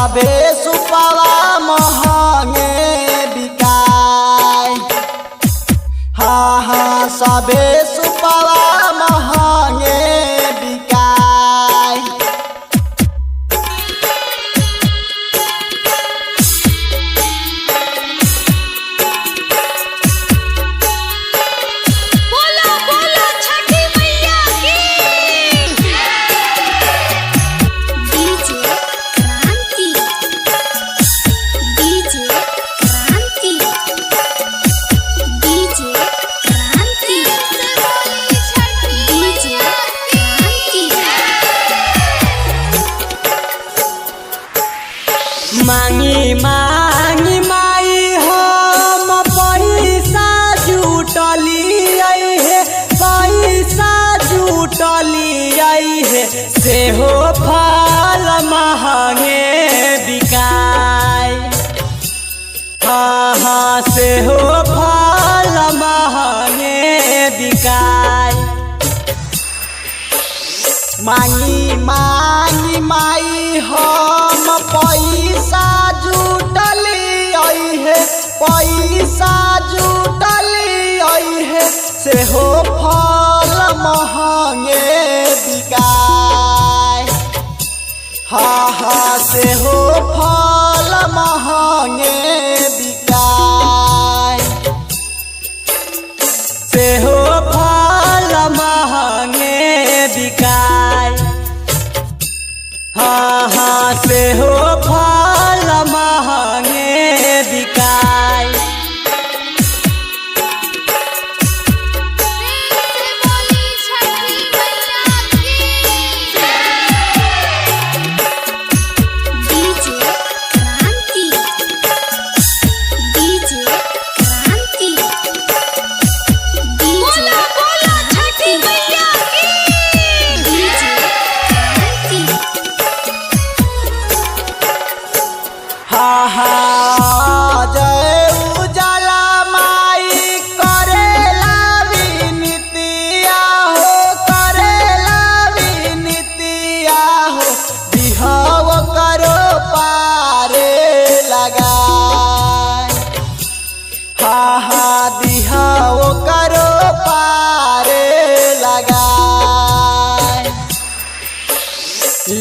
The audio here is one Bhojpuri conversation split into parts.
सबे सुपवा महंगे बिकाय। हाँ हाँ सबे सुपवा महंगे बिकाय। बोलो बोलो छठी मैया की। डीजे क्रांति, डीजे क्रांति, डीजे क्रांति, डीजे क्रांति। मांगी मांगी माई हम पैसा जुटली है, पैसा जुटली है, सेहो फल महंगे बिकाय। हाँ हाँ सेहो फल महंगे बिकाय। मांगी मांगी माई हम पैसा जुटली है, पैसा जुटली है, सेहो फल महंगे बिकाय। हाँ हाँ सेहो फल महंगे बिकाय, सेहो फल महंगे बिकाय। हाँ हाँ सेहो फल महंगे बिकाय। बोली छठी मैया की। डीजे क्रांति, डीजे क्रांति, बोलो बोलो छठी मैया की। डीजे क्रांति। हाँ हाँ जय उजाला माई करेला विनतिया हो, करेला विनतिया हो, बिहाव करो पारे लगाय। हाँ हाँ बिहाव करो पारे लगाय।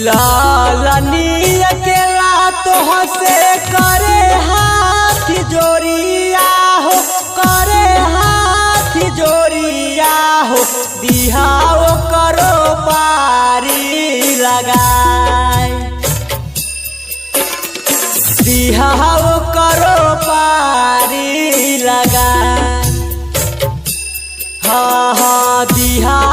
लालनी अकेला तो से करे हाथ जोड़िया हो, करे हाथ जोड़िया हो, बिहाव करो पारी लगाय। बिहाव करो पारी लगाय। हाँ हाँ बिहाव